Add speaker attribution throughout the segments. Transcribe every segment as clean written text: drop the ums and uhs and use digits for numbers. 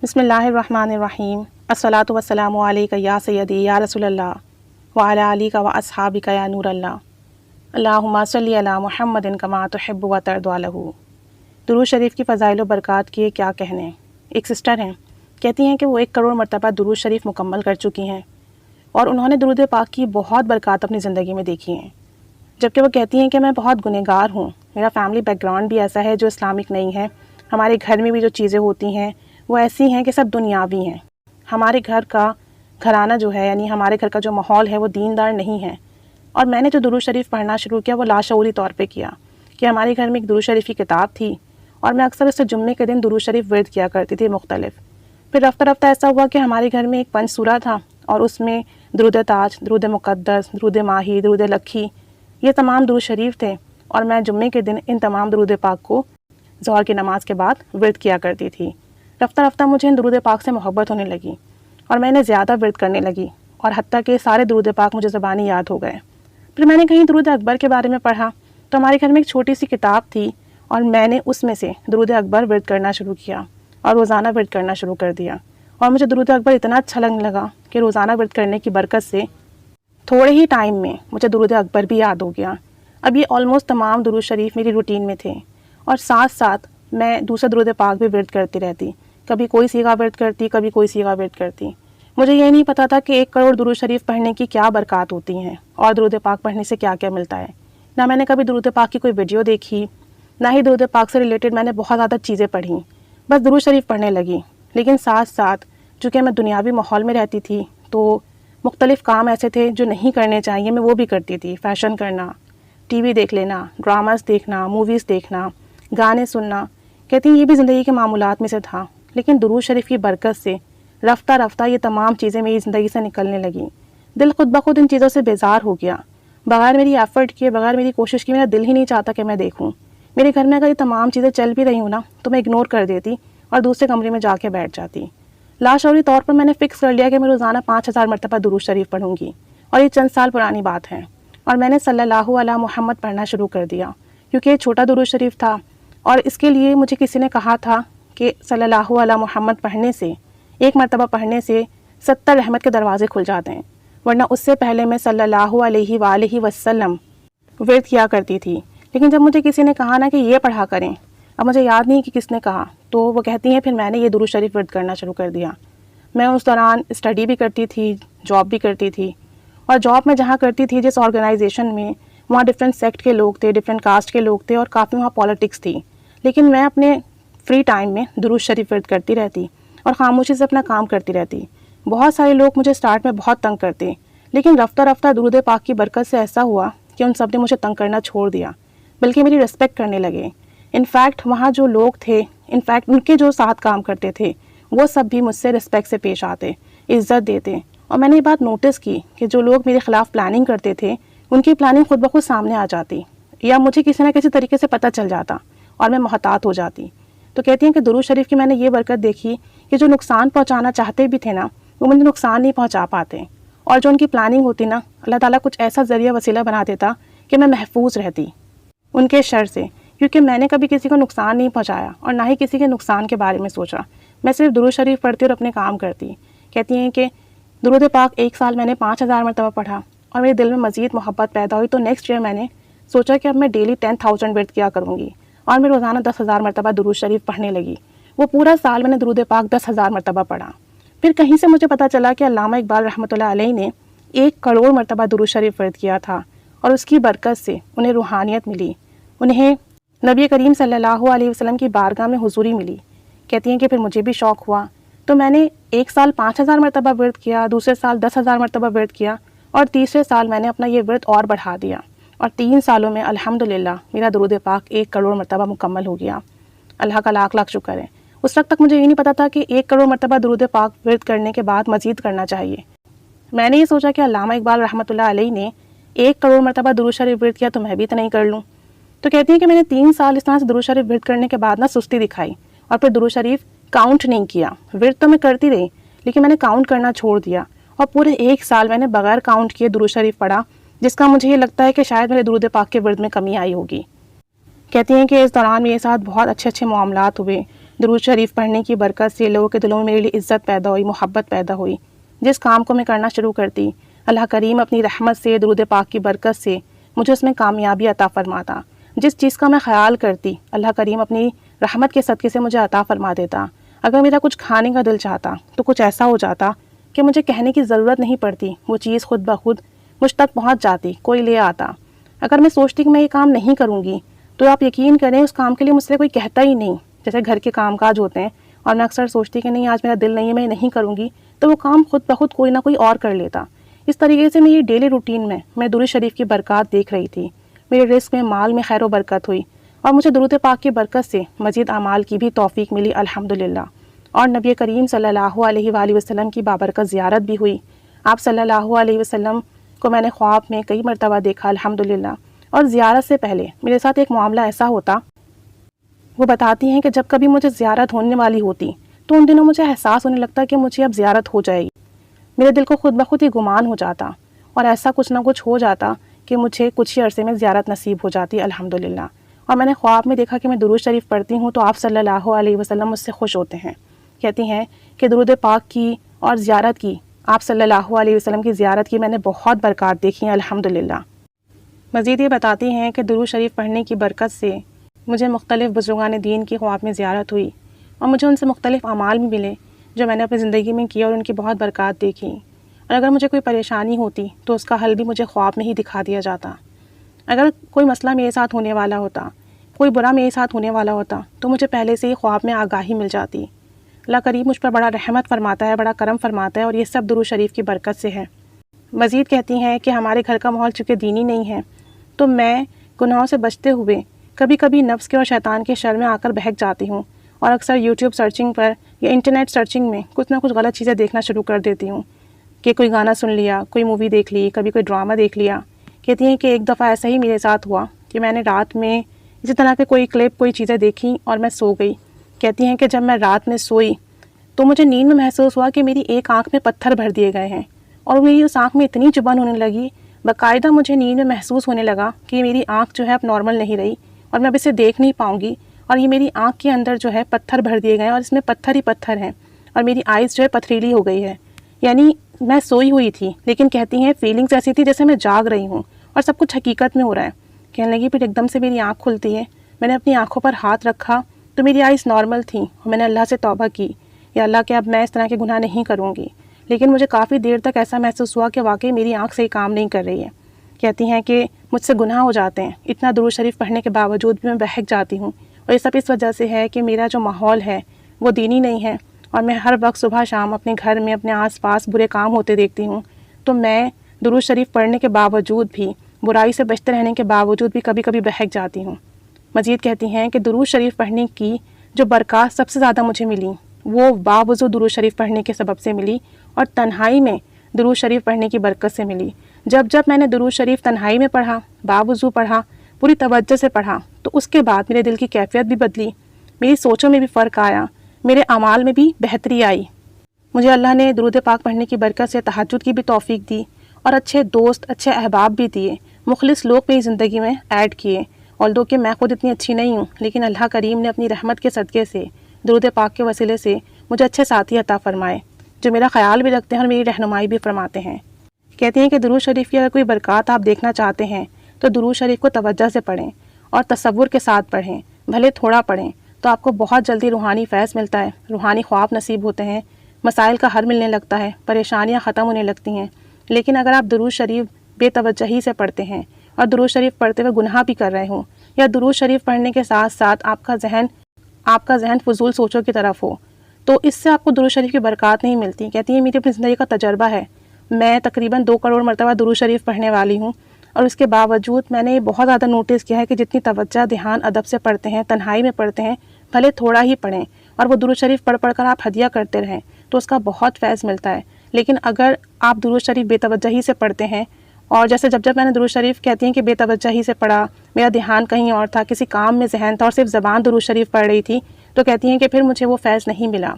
Speaker 1: بسم اللہ الرحمن الرحیم الصلاۃ والسلام علیک یا سیدی یا رسول اللہ وعلی آلک و اصحابک یا نور اللہ اللہم صلی علی محمد کما تحب و ترضی عنہ۔ درود شریف کی فضائل و برکات کی کیا کہنے۔ ایک سسٹر ہیں، کہتی ہیں کہ وہ 1 کروڑ مرتبہ درود شریف مکمل کر چکی ہیں اور انہوں نے درود پاک کی بہت برکات اپنی زندگی میں دیکھی ہیں، جبکہ وہ کہتی ہیں کہ میں بہت گنہگار ہوں، میرا فیملی بیک گراؤنڈ بھی ایسا ہے جو اسلامک نہیں ہے، ہمارے گھر میں بھی جو چیزیں ہوتی ہیں وہ ایسی ہیں کہ سب دنیاوی ہیں، ہمارے گھر کا گھرانہ جو ہے یعنی ہمارے گھر کا جو ماحول ہے وہ دیندار نہیں ہے۔ اور میں نے جو درود شریف پڑھنا شروع کیا وہ لاشعوری طور پہ کیا کہ ہمارے گھر میں ایک درود شریف کی کتاب تھی اور میں اکثر اس سے جمعے کے دن درود شریف ورد کیا کرتی تھی مختلف۔ پھر رفتہ رفتہ ایسا ہوا کہ ہمارے گھر میں ایک پنج سورہ تھا اور اس میں درود تاج، درود مقدس، درود ماہی، درود لکھی، یہ تمام درود شریف تھے اور میں جمعے کے دن ان تمام درود پاک کو ظہر کی نماز کے بعد ورد کیا کرتی تھی۔ رفتہ رفتہ مجھے ان درود پاک سے محبت ہونے لگی اور میں انہیں زیادہ ورد کرنے لگی اور حتیٰ کہ سارے درود پاک مجھے زبانی یاد ہو گئے۔ پھر میں نے کہیں درود اکبر کے بارے میں پڑھا تو ہمارے گھر میں ایک چھوٹی سی کتاب تھی اور میں نے اس میں سے درود اکبر ورد کرنا شروع کیا اور روزانہ ورد کرنا شروع کر دیا، اور مجھے درود اکبر اتنا اچھا لگنے لگا کہ روزانہ ورد کرنے کی برکت سے تھوڑے ہی ٹائم میں مجھے درود اکبر بھی یاد ہو گیا۔ اب یہ آلموسٹ تمام درود شریف میری روٹین میں تھے اور ساتھ ساتھ میں دوسرے درود پاک بھی ورد کرتی رہتی، کبھی کوئی صیغہ ورد کرتی، کبھی کوئی صیغہ ورد کرتی۔ مجھے یہ نہیں پتہ تھا کہ 1 کروڑ درود شریف پڑھنے کی کیا برکات ہوتی ہیں اور درود پاک پڑھنے سے کیا کیا ملتا ہے۔ نہ میں نے کبھی درود پاک کی کوئی ویڈیو دیکھی، نہ ہی درود پاک سے ریلیٹڈ میں نے بہت زیادہ چیزیں پڑھیں، بس درود شریف پڑھنے لگی۔ لیکن ساتھ ساتھ چونکہ میں دنیاوی ماحول میں رہتی تھی تو مختلف کام ایسے تھے جو نہیں کرنے چاہیے میں وہ بھی کرتی تھی، فیشن کرنا، ٹی وی دیکھ لینا، ڈراماز دیکھنا، موویز دیکھنا، گانے سننا، کہتی ہیں یہ بھی زندگی کے معمولات میں سے تھا۔ لیکن درود شریف کی برکت سے رفتہ رفتہ یہ تمام چیزیں میری زندگی سے نکلنے لگیں، دل خود بخود ان چیزوں سے بیزار ہو گیا، بغیر میری ایفرٹ کیے، بغیر میری کوشش کی میرا دل ہی نہیں چاہتا کہ میں دیکھوں۔ میرے گھر میں اگر یہ تمام چیزیں چل بھی رہی ہوں نا تو میں اگنور کر دیتی اور دوسرے کمرے میں جا کے بیٹھ جاتی۔ لاشعوری طور پر میں نے فکس کر لیا کہ میں روزانہ 5000 مرتبہ درود شریف پڑھوں گی، اور یہ چند سال پرانی بات ہے، اور میں نے صلی اللہ علیہ محمد پڑھنا شروع کر دیا کیونکہ یہ چھوٹا درود شریف تھا اور اس کے لیے مجھے کسی نے کہا تھا کہ صلی اللہ علیہ محمد پڑھنے سے، 1 مرتبہ پڑھنے سے 70 رحمت کے دروازے کھل جاتے ہیں، ورنہ اس سے پہلے میں صلی اللہ علیہ وآلہ وسلم ورد کیا کرتی تھی۔ لیکن جب مجھے کسی نے کہا نا کہ یہ پڑھا کریں، اب مجھے یاد نہیں کہ کس نے کہا، تو وہ کہتی ہیں پھر میں نے یہ درود شریف ورد کرنا شروع کر دیا۔ میں اس دوران اسٹڈی بھی کرتی تھی، جاب بھی کرتی تھی، اور جاب میں جہاں کرتی تھی جس آرگنائزیشن میں، وہاں ڈفرینٹ سیکٹ کے لوگ تھے، ڈفرینٹ کاسٹ کے لوگ تھے اور کافی وہاں پالیٹکس تھی، لیکن میں اپنے فری ٹائم میں درود شریف ورد کرتی رہتی اور خاموشی سے اپنا کام کرتی رہتی۔ بہت سارے لوگ مجھے اسٹارٹ میں بہت تنگ کرتے، لیکن رفتہ رفتہ درود پاک کی برکت سے ایسا ہوا کہ ان سب نے مجھے تنگ کرنا چھوڑ دیا، بلکہ میری رسپیکٹ کرنے لگے۔ انفیکٹ وہاں جو لوگ تھے، انفیکٹ ان کے جو ساتھ کام کرتے تھے، وہ سب بھی مجھ سے رسپیکٹ سے پیش آتے، عزت دیتے، اور میں نے یہ بات نوٹس کی کہ جو لوگ میرے خلاف پلاننگ کرتے تھے ان کی پلاننگ خود بخود سامنے آ جاتی، یا مجھے کسی نہ کسی طریقے سے پتہ چل جاتا اور میں محتاط ہو جاتی۔ تو کہتی ہیں کہ درود شریف کی میں نے یہ برکت دیکھی کہ جو نقصان پہنچانا چاہتے بھی تھے نا وہ مجھے نقصان نہیں پہنچا پاتے، اور جو ان کی پلاننگ ہوتی نا اللہ تعالیٰ کچھ ایسا ذریعہ وسیلہ بنا دیتا کہ میں محفوظ رہتی ان کے شر سے، کیونکہ میں نے کبھی کسی کو نقصان نہیں پہنچایا اور نہ ہی کسی کے نقصان کے بارے میں سوچا، میں صرف درود شریف پڑھتی اور اپنے کام کرتی۔ کہتی ہیں کہ درود پاک 1 سال میں نے 5000 مرتبہ پڑھا اور میرے دل میں مزید محبت پیدا ہوئی، تو نیکسٹ ایئر میں نے سوچا کہ اب میں ڈیلی 10,000 ورد کیا کروں گی، اور میں روزانہ 10,000 مرتبہ درود شریف پڑھنے لگی۔ وہ پورا سال میں نے درود پاک 10,000 مرتبہ پڑھا۔ پھر کہیں سے مجھے پتہ چلا کہ علامہ اقبال رحمۃ اللہ علیہ نے 1 کروڑ مرتبہ درود شریف ورد کیا تھا، اور اس کی برکت سے انہیں روحانیت ملی، انہیں نبی کریم صلی اللہ علیہ وسلم کی بارگاہ میں حضوری ملی۔ کہتی ہیں کہ پھر مجھے بھی شوق ہوا، تو میں نے 1 سال 5000 مرتبہ ورد کیا، دوسرے سال 10,000 مرتبہ ورد کیا، اور تیسرے سال میں نے اپنا یہ ورد اور بڑھا دیا، اور 3 سالوں میں الحمدللہ میرا درود پاک 1 کروڑ مرتبہ مکمل ہو گیا۔ اللہ کا لاکھ لاکھ شکر ہے۔ اس وقت تک مجھے یہ نہیں پتا تھا کہ 1 کروڑ مرتبہ درود پاک ورد کرنے کے بعد مزید کرنا چاہیے۔ میں نے یہ سوچا کہ علامہ اقبال رحمۃ اللہ علیہ نے 1 کروڑ مرتبہ درود شریف ورد کیا تو میں بھی اتنا ہی کر لوں۔ تو کہتی ہیں کہ میں نے 3 سال اس طرح سے درود شریف ورد کرنے کے بعد نا سستی دکھائی، اور پھر درود شریف کاؤنٹ نہیں کیا۔ ورد تو میں کرتی رہی لیکن میں نے کاؤنٹ کرنا چھوڑ دیا، اور پورے 1 سال میں نے بغیر کاؤنٹ کیے درود شریف پڑھا، جس کا مجھے یہ لگتا ہے کہ شاید میرے درود پاک کے ورد میں کمی آئی ہوگی۔ کہتی ہیں کہ اس دوران میرے ساتھ بہت اچھے معاملات ہوئے، درود شریف پڑھنے کی برکت سے لوگوں کے دلوں میں میرے لیے عزت پیدا ہوئی، محبت پیدا ہوئی۔ جس کام کو میں کرنا شروع کرتی، اللہ کریم اپنی رحمت سے، درود پاک کی برکت سے مجھے اس میں کامیابی عطا فرماتا۔ جس چیز کا میں خیال کرتی، اللہ کریم اپنی رحمت کے صدقے سے مجھے عطا فرما دیتا۔ اگر میرا کچھ کھانے کا دل چاہتا تو کچھ ایسا ہو جاتا کہ مجھے کہنے کی ضرورت نہیں پڑتی، وہ چیز خود بخود مجھ تک پہنچ جاتی، کوئی لے آتا۔ اگر میں سوچتی کہ میں یہ کام نہیں کروں گی تو آپ یقین کریں اس کام کے لیے مجھ سے کوئی کہتا ہی نہیں۔ جیسے گھر کے کام کاج ہوتے ہیں اور میں اکثر سوچتی کہ نہیں آج میرا دل نہیں ہے، میں یہ نہیں کروں گی، تو وہ کام خود بخود کوئی نہ کوئی اور کر لیتا۔ اس طریقے سے میری ڈیلی روٹین میں درود شریف کی برکات دیکھ رہی تھی۔ میرے رزق میں، مال میں خیر و برکت ہوئی اور مجھے درود پاک کی برکت سے مزید اعمال کی بھی توفیق ملی الحمدللہ۔ اور نبی کریم صلی اللہ علیہ وآلہ وسلم کی بابرکت زیارت بھی ہوئی۔ آپ صلی اللہ علیہ وسلم کو میں نے خواب میں کئی مرتبہ دیکھا الحمدللہ۔ اور زیارت سے پہلے میرے ساتھ ایک معاملہ ایسا ہوتا، وہ بتاتی ہیں کہ جب کبھی مجھے زیارت ہونے والی ہوتی تو ان دنوں مجھے احساس ہونے لگتا کہ مجھے اب زیارت ہو جائے گی۔ میرے دل کو خود بخود ہی گمان ہو جاتا اور ایسا کچھ نہ کچھ ہو جاتا کہ مجھے کچھ ہی عرصے میں زیارت نصیب ہو جاتی الحمدللہ۔ اور میں نے خواب میں دیکھا کہ میں درود شریف پڑھتی ہوں تو آپ صلی اللہ علیہ وسلم مجھ سے خوش ہوتے ہیں، کہتی ہیں کہ درود پاک کی اور زیارت کی، آپ صلی اللہ علیہ وسلم کی زیارت کی میں نے بہت برکات دیکھی ہیں الحمدللہ۔ مزید یہ بتاتی ہیں کہ درود شریف پڑھنے کی برکت سے مجھے مختلف بزرگان دین کی خواب میں زیارت ہوئی اور مجھے ان سے مختلف اعمال بھی ملے جو میں نے اپنی زندگی میں کیا اور ان کی بہت برکات دیکھی۔ اور اگر مجھے کوئی پریشانی ہوتی تو اس کا حل بھی مجھے خواب میں ہی دکھا دیا جاتا۔ اگر کوئی مسئلہ میرے ساتھ ہونے والا ہوتا، کوئی برا میرے ساتھ ہونے والا ہوتا تو مجھے پہلے سے ہی خواب میں آگاہی مل جاتی۔ اللہ کریم مجھ پر بڑا رحمت فرماتا ہے، بڑا کرم فرماتا ہے اور یہ سب درود شریف کی برکت سے ہے۔ مزید کہتی ہیں کہ ہمارے گھر کا ماحول چونکہ دینی نہیں ہے تو میں گناہوں سے بچتے ہوئے کبھی کبھی نفس کے اور شیطان کے شر میں آ کر بہک جاتی ہوں اور اکثر یوٹیوب سرچنگ پر یا انٹرنیٹ سرچنگ میں کچھ نہ کچھ غلط چیزیں دیکھنا شروع کر دیتی ہوں کہ کوئی گانا سن لیا، کوئی مووی دیکھ لی، کبھی کوئی ڈرامہ دیکھ لیا۔ کہتی ہیں کہ ایک دفعہ ایسا ہی میرے ساتھ ہوا کہ میں نے رات میں اسی طرح کے کوئی کلپ، کوئی چیزیں دیکھیں اور میں سو گئی۔ کہتی ہیں کہ جب میں رات میں سوئی تو مجھے نیند میں محسوس ہوا کہ میری ایک آنکھ میں پتھر بھر دیے گئے ہیں اور میری اس آنکھ میں اتنی چبھن ہونے لگی، باقاعدہ مجھے نیند میں محسوس ہونے لگا کہ میری آنکھ جو ہے اب نارمل نہیں رہی اور میں اب اسے دیکھ نہیں پاؤں گی اور یہ میری آنکھ کے اندر جو ہے پتھر بھر دیے گئے ہیں اور اس میں پتھر ہی پتھر ہیں اور میری آئیز جو ہے پتھریلی ہو گئی ہے۔ یعنی میں سوئی ہوئی تھی لیکن کہتی ہیں فیلنگس ایسی تھی جیسے میں جاگ رہی ہوں اور سب کچھ حقیقت میں ہو رہا ہے۔ کہنے لگی پھر ایک دم سے میری آنکھ کھلتی ہے، میں نے اپنی آنکھوں پر ہاتھ رکھا تو میری آئیز نارمل تھیں اور میں نے اللہ سے توبہ کی، یا اللہ کہ اب میں اس طرح کے گناہ نہیں کروں گی۔ لیکن مجھے کافی دیر تک ایسا محسوس ہوا کہ واقعی میری آنکھ صحیح کام نہیں کر رہی ہے۔ کہتی ہیں کہ مجھ سے گناہ ہو جاتے ہیں، اتنا درود شریف پڑھنے کے باوجود بھی میں بہک جاتی ہوں اور یہ سب اس وجہ سے ہے کہ میرا جو ماحول ہے وہ دینی نہیں ہے اور میں ہر وقت صبح شام اپنے گھر میں اپنے آس پاس برے کام ہوتے دیکھتی ہوں تو میں درود شریف پڑھنے کے باوجود بھی، برائی سے بچتے رہنے کے باوجود بھی کبھی کبھی بہک جاتی ہوں۔ مزید کہتی ہیں کہ درود شریف پڑھنے کی جو برکات سب سے زیادہ مجھے ملی وہ باوضو درود شریف پڑھنے کے سبب سے ملی اور تنہائی میں درود شریف پڑھنے کی برکت سے ملی۔ جب میں نے درود شریف تنہائی میں پڑھا، باوضو پڑھا، پوری توجہ سے پڑھا تو اس کے بعد میرے دل کی کیفیت بھی بدلی، میری سوچوں میں بھی فرق آیا، میرے اعمال میں بھی بہتری آئی۔ مجھے اللہ نے درود پاک پڑھنے کی برکت سے تہجد کی بھی توفیق دی اور اچھے دوست، اچھے احباب بھی دیے، مخلص لوگ میری زندگی میں ایڈ کیے۔ although کہ میں خود اتنی اچھی نہیں ہوں لیکن اللہ کریم نے اپنی رحمت کے صدقے سے، درود پاک کے وسیلے سے مجھے اچھے ساتھی عطا فرمائے جو میرا خیال بھی رکھتے ہیں اور میری رہنمائی بھی فرماتے ہیں۔ کہتے ہیں کہ درود شریف کی اگر کوئی برکات آپ دیکھنا چاہتے ہیں تو درود شریف کو توجہ سے پڑھیں اور تصور کے ساتھ پڑھیں، بھلے تھوڑا پڑھیں تو آپ کو بہت جلدی روحانی فیض ملتا ہے، روحانی خواب نصیب ہوتے ہیں، مسائل کا حل ملنے لگتا ہے، پریشانیاں ختم ہونے لگتی ہیں۔ لیکن اگر آپ درود شریف بے توجہی سے پڑھتے ہیں اور درود شریف پڑھتے ہوئے گناہ بھی کر رہے ہوں یا درود شریف پڑھنے کے ساتھ ساتھ آپ کا ذہن فضول سوچوں کی طرف ہو تو اس سے آپ کو درود شریف کی برکات نہیں ملتی۔ کہتی ہیں میری اپنی زندگی کا تجربہ ہے، میں تقریباً 2 کروڑ مرتبہ درود شریف پڑھنے والی ہوں اور اس کے باوجود میں نے یہ بہت زیادہ نوٹس کیا ہے کہ جتنی توجہ، دھیان، ادب سے پڑھتے ہیں، تنہائی میں پڑھتے ہیں، بھلے تھوڑا ہی پڑھیں اور وہ درود شریف پڑھ کر آپ ہدیہ کرتے رہیں تو اس کا بہت فیض ملتا ہے۔ لیکن اگر آپ درود شریف بے توجہی سے پڑھتے ہیں اور جیسے جب میں نے درود شریف کہتی ہیں کہ بے توجہی سے پڑھا، میرا دھیان کہیں اور تھا، کسی کام میں ذہن تھا اور صرف زبان درود شریف پڑھ رہی تھی تو کہتی ہیں کہ پھر مجھے وہ فیض نہیں ملا۔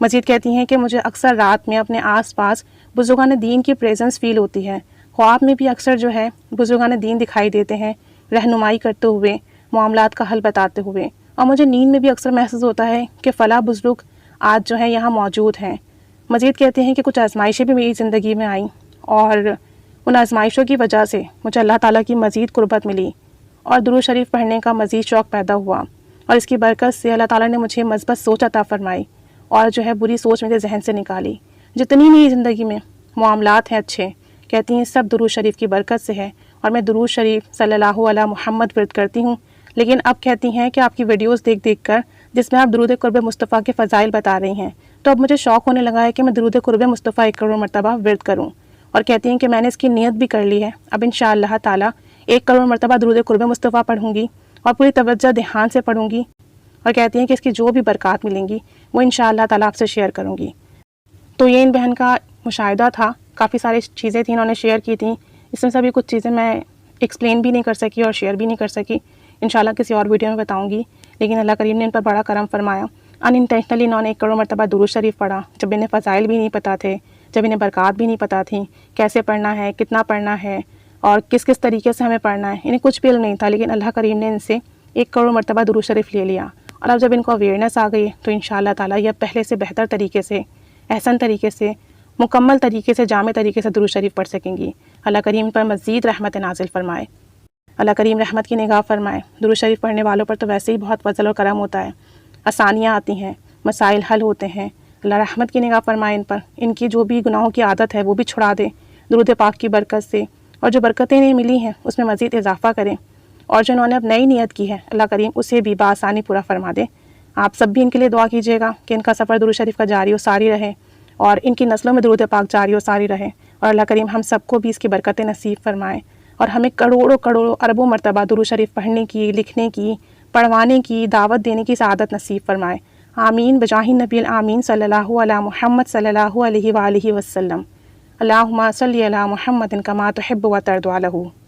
Speaker 1: مزید کہتی ہیں کہ مجھے اکثر رات میں اپنے آس پاس بزرگان دین کی پریزنس فیل ہوتی ہے، خواب میں بھی اکثر بزرگان دین دکھائی دیتے ہیں، رہنمائی کرتے ہوئے، معاملات کا حل بتاتے ہوئے اور مجھے نیند میں بھی اکثر محسوس ہوتا ہے کہ فلاں بزرگ آج جو ہے یہاں موجود ہیں۔ مزید کہتے ہیں کہ کچھ آزمائشیں بھی میری زندگی میں آئیں اور ان آزمائشوں کی وجہ سے مجھے اللہ تعالیٰ کی مزید قربت ملی اور درود شریف پڑھنے کا مزید شوق پیدا ہوا، اور اس کی برکت سے اللہ تعالیٰ نے مجھے مثبت سوچ عطا فرمائی اور جو ہے بری سوچ میرے ذہن سے نکالی۔ جتنی میری زندگی میں معاملات ہیں اچھے، کہتی ہیں سب درود شریف کی برکت سے ہے، اور میں درود شریف صلی اللہ علیہ محمد ورد کرتی ہوں۔ لیکن اب کہتی ہیں کہ آپ کی ویڈیوز دیکھ دیکھ کر جس میں آپ درود قرب مصطفیٰ کے فضائل بتا رہی ہیں، تو اب مجھے شوق ہونے لگا ہے کہ میں درود قرب مصطفیٰ 1 کروڑ مرتبہ ورد کروں، اور کہتی ہیں کہ میں نے اس کی نیت بھی کر لی ہے۔ اب انشاءاللہ تعالیٰ 1 کروڑ مرتبہ درود قرب مصطفیٰ پڑھوں گی اور پوری توجہ دھیان سے پڑھوں گی، اور کہتی ہیں کہ اس کی جو بھی برکات ملیں گی وہ انشاءاللہ تعالیٰ آپ سے شیئر کروں گی۔ تو یہ ان بہن کا مشاہدہ تھا، کافی ساری چیزیں تھیں انہوں نے شیئر کی تھیں، اس میں سے بھی کچھ چیزیں میں ایکسپلین بھی نہیں کر سکی اور شیئر بھی نہیں کر سکی، انشاءاللہ کسی اور ویڈیو میں بتاؤں گی۔ لیکن اللہ کریم نے ان پر بڑا کرم فرمایا، ان انٹینشنلی انہوں نے 1 کروڑ مرتبہ درود شریف پڑھا، جب انہیں فضائل بھی نہیں پتہ تھے، جب انہیں برکات بھی نہیں پتہ تھیں، کیسے پڑھنا ہے، کتنا پڑھنا ہے اور کس کس طریقے سے ہمیں پڑھنا ہے، انہیں کچھ بھی علم نہیں تھا، لیکن اللہ کریم نے ان سے 1 کروڑ مرتبہ درود شریف لے لیا، اور اب جب ان کو اویئرنیس آ گئی تو انشاءاللہ تعالیٰ یہ پہلے سے بہتر طریقے سے، احسن طریقے سے، مکمل طریقے سے، جامع طریقے سے درود شریف پڑھ سکیں گی۔ اللہ کریم پر مزید رحمت نازل فرمائے، اللہ کریم رحمت کی نگاہ فرمائے۔ درود شریف پڑھنے والوں پر تو ویسے ہی بہت فضل اور کرم ہوتا ہے، آسانیاں آتی ہیں، مسائل حل ہوتے ہیں۔ اللہ رحمت کی نگاہ فرمائے ان پر، ان کی جو بھی گناہوں کی عادت ہے وہ بھی چھڑا دے درود پاک کی برکت سے، اور جو برکتیں انہیں ملی ہیں اس میں مزید اضافہ کریں، اور جو انہوں نے اب نئی نیت کی ہے اللہ کریم اسے بھی بآسانی پورا فرما دے۔ آپ سب بھی ان کے لیے دعا کیجیے گا کہ ان کا سفر درود شریف کا جاری و ساری رہے، اور ان کی نسلوں میں درود پاک جاری و ساری رہے، اور اللہ کریم ہم سب کو بھی اس کی برکتیں نصیب فرمائے، اور ہمیں کروڑوں کروڑوں اربوں مرتبہ درود شریف پڑھنے کی، لکھنے کی، پڑھوانے کی، دعوت دینے کی سعادت نصیب فرمائے۔ آمین بجاہ نبی الآمین صلی اللہ علیہ محمد صلی اللہ علیہ وآلہ وسلم۔ اللہم صلی علی محمد کما تحب و ترضی عنہ۔